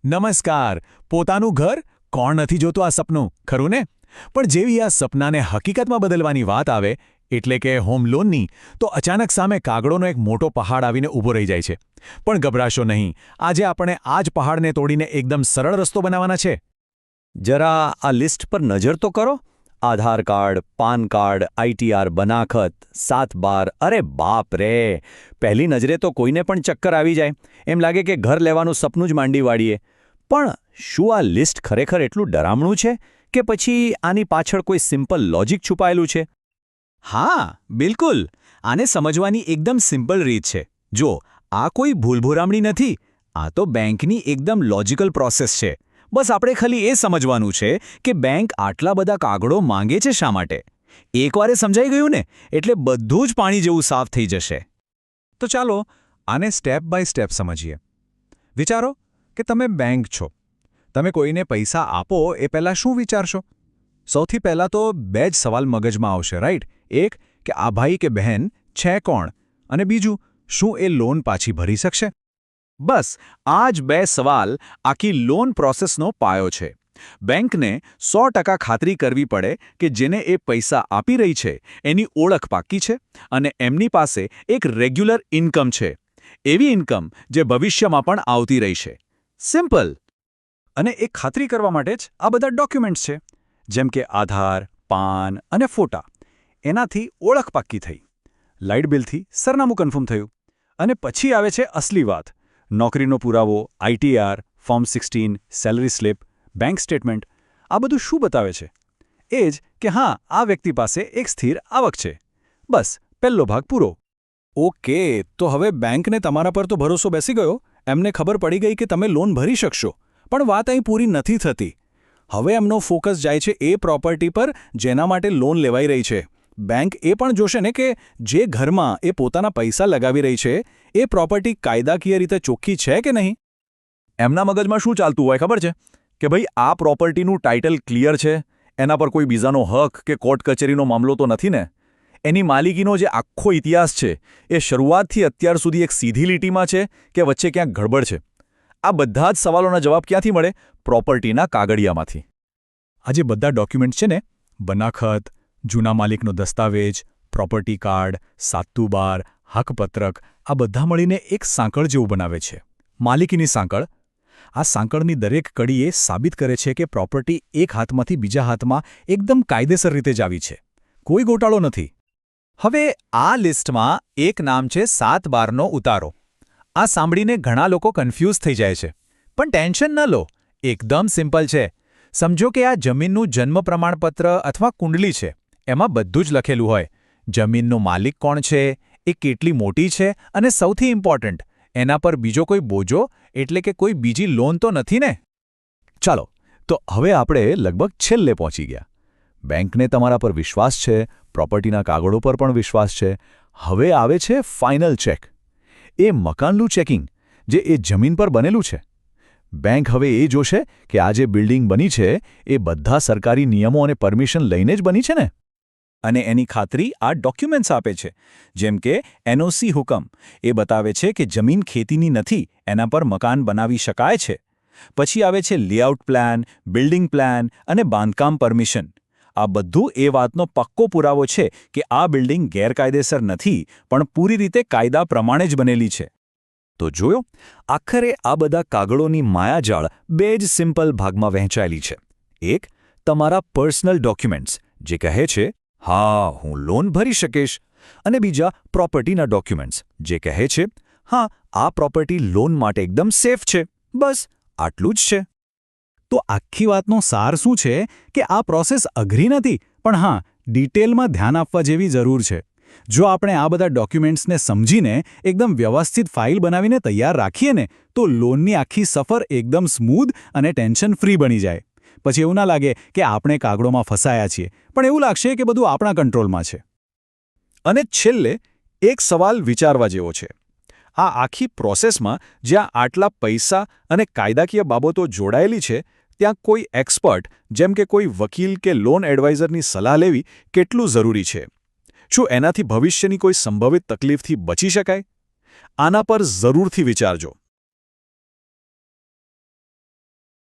નમસ્કાર. પોતાનું ઘર કોણ નથી જોતું આ સપનું, ખરું ને? પણ જેવી આ સપનાને હકીકતમાં બદલવાની વાત આવે, એટલે કે હોમ લોનની, તો અચાનક સામે કાગળોનો એક મોટો પહાડ આવીને ઊભો રહી જાય છે. પણ ગભરાશો નહીં, આજે આપણે આ જ પહાડને તોડીને એકદમ સરળ રસ્તો બનાવવાના છે. જરા આ લિસ્ટ પર નજર તો કરો. આધાર કાર્ડ, પાન કાર્ડ, આઈટીઆર બનાખત, 7/12, અરે બાપ રે! પહેલી નજરે તો કોઈને પણ ચક્કર આવી જાય, એમ લાગે કે ઘર લેવાનું સપનું જ માંડી વાળીએ. પણ શું આ લિસ્ટ ખરેખર એટલું ડરામણું છે કે પછી આની પાછળ કોઈ સિમ્પલ લોજિક છુપાયેલું છે? હા, બિલકુલ. આને સમજવાની એકદમ સિમ્પલ રીત છે. જો, આ કોઈ ભૂલભુરામણી નથી. આ તો બેંકની એકદમ લોજિકલ પ્રોસેસ છે. બસ આપણે ખાલી એ સમજવાનું છે કે બેંક આટલા બધા કાગળો માંગે છે શા માટે. એકવારે સમજાઈ ગયું ને, એટલે બધું જ પાણી જેવું સાફ થઈ જશે. તો ચાલો આને સ્ટેપ બાય સ્ટેપ સમજીએ. વિચારો કે તમે બેંક છો. તમે કોઈને પૈસા આપો એ પહેલાં શું વિચારશો? સૌથી પહેલાં તો બે જ સવાલ મગજમાં આવશે, રાઈટ? એક, કે આ ભાઈ કે બહેન છે કોણ? અને બીજું, શું એ લોન પાછી ભરી શકશે? બસ આ જ બે સવાલ આખી લોન પ્રોસેસનો પાયો છે. બેંકને 100% ખાતરી કરવી પડે કે જેને એ પૈસા આપી રહી છે એની ઓળખ પાક્કી છે અને એમની પાસે એક રેગ્યુલર ઇન્કમ છે. એવી ઇન્કમ જે ભવિષ્યમાં પણ આવતી રહી છે. સિમ્પલ. અને એ ખાતરી કરવા માટે જ આ બધા ડોક્યુમેન્ટ્સ છે, જેમ કે આધાર, પાન અને ફોટા. એનાથી ઓળખ પાક્કી થઈ. લાઇટ બિલથી સરનામું કન્ફર્મ થયું. અને પછી આવે છે અસલી વાત. નોકરીનો પુરાવો, ITR, form 16, salary slip, bank statement. આ બધું શું બતાવે છે? એ જ કે હા, આ વ્યક્તિ પાસે એક સ્થિર આવક છે. બસ પહેલો ભાગ પૂરો. ઓકે, તો હવે બેંકને તમારા પર તો ભરોસો બેસી ગયો. એમને ખબર પડી ગઈ કે તમે લોન ભરી શકશો. પણ વાત અહીં પૂરી નથી થતી. હવે એમનો ફોકસ જાય છે એ પ્રોપર્ટી પર જેના માટે લોન લેવાઈ રહી છે. બેંક એ પણ જોશે ને કે જે ઘરમાં એ પોતાના પૈસા લગાવી રહી છે એ પ્રોપર્ટી કાયદાકીય રીતે ચોખ્ખી છે કે નહીં. એમના મગજમાં શું ચાલતું હોય ખબર છે? કે ભાઈ આ પ્રોપર્ટીનું ટાઇટલ ક્લિયર છે, એના પર કોઈ બીજાનો હક કે કોર્ટ કચેરીનો મામલો તો નથી ને? એની માલિકીનો જે આખો ઇતિહાસ છે એ શરૂઆતથી અત્યાર સુધી એક સીધી લીટીમાં છે કે વચ્ચે ક્યાંક ગડબડ છે? આ બધા જ સવાલોના જવાબ ક્યાંથી મળે? પ્રોપર્ટીના કાગળિયામાંથી. આ જે બધા ડોક્યુમેન્ટ્સ છે ને, બનાખત, જૂના માલિકનો દસ્તાવેજ, પ્રોપર્ટી કાર્ડ, 7/12, હકપત્રક, આ બધા મળીને એક સાંકળ જેવું બનાવે છે. માલિકીની સાંકળ. આ સાંકળની દરેક કડી એ સાબિત કરે છે કે પ્રોપર્ટી એક હાથમાંથી બીજા હાથમાં એકદમ કાયદેસર રીતે જ આવી છે. કોઈ ગોટાળો નથી. હવે આ લિસ્ટમાં એક નામ છે 7/12નો ઉતારો. આ સાંભળીને ઘણા લોકો કન્ફ્યુઝ થઈ જાય છે. પણ ટેન્શન ન લો, એકદમ સિમ્પલ છે. સમજો કે આ જમીનનું જન્મ પ્રમાણપત્ર અથવા કુંડલી છે. એમાં બધું જ લખેલું હોય. જમીનનો માલિક કોણ છે, એ કેટલી મોટી છે, અને સૌથી ઇમ્પોર્ટન્ટ, એના પર બીજો કોઈ બોજો એટલે કે કોઈ બીજી લોન તો નથી ને? ચાલો, તો હવે આપણે લગભગ છેલ્લે પહોંચી ગયા. બેંકને તમારા પર વિશ્વાસ છે, પ્રોપર્ટીના કાગળો પર પણ વિશ્વાસ છે. હવે આવે છે ફાઇનલ ચેક. એ મકાનનું ચેકિંગ, જે એ જમીન પર બનેલું છે. બેંક હવે એ જોશે કે આ જે બિલ્ડિંગ બની છે એ બધા સરકારી નિયમો અને પરમિશન લઈને જ બની છે ને? અને એની ખાતરી આ ડોક્યુમેન્ટ્સ આપે છે, જેમ કે એનઓસી હુકમ. એ બતાવે છે કે જમીન ખેતીની નથી, એના પર મકાન બનાવી શકાય છે. પછી આવે છે લેઆઉટ પ્લાન, બિલ્ડિંગ પ્લાન અને બાંધકામ પરમિશન. આ બધું એ વાતનો પક્કો પુરાવો છે કે આ બિલ્ડિંગ ગેરકાયદેસર નથી, પણ પૂરી રીતે કાયદા પ્રમાણે જ બનેલી છે. તો જોયો, આખરે આ બધા કાગળોની માયાજાળ બે જ સિમ્પલ ભાગમાં વહેંચાયેલી છે. એક, તમારા પર્સનલ ડોક્યુમેન્ટ્સ, જે કહે છે હા, હું લોન ભરી શકીશ. અને બીજા, પ્રોપર્ટીના ડોક્યુમેન્ટ્સ, જે કહે છે હા, આ પ્રોપર્ટી લોન માટે એકદમ સેફ છે. બસ આટલું જ છે. તો આખી વાતનો સાર શું છે કે આ પ્રોસેસ અઘરી નથી, પણ હા, ડિટેલમાં ધ્યાન આપવા જેવી જરૂર છે. જો આપણે આ બધા ડોક્યુમેન્ટ્સને સમજીને એકદમ વ્યવસ્થિત ફાઇલ બનાવીને તૈયાર રાખીએ ને, તો લોનની આખી સફર એકદમ સ્મૂધ અને ટેન્શન ફ્રી બની જાય. પછી એવું ના લાગે કે આપણે કાગળોમાં ફસાયા છીએ, પણ એવું લાગશે કે બધું આપણા કંટ્રોલમાં છે. અને છેલ્લે એક સવાલ વિચારવા જેવો છે. આ આખી પ્રોસેસમાં જ્યાં આટલા પૈસા અને કાયદાકીય બાબતો જોડાયેલી છે, ત્યાં કોઈ એક્સપર્ટ, જેમ કે કોઈ વકીલ કે લોન એડવાઇઝરની સલાહ લેવી કેટલું જરૂરી છે? શું એનાથી ભવિષ્યની કોઈ સંભવિત તકલીફથી બચી શકાય? આના પર જરૂરથી વિચારજો.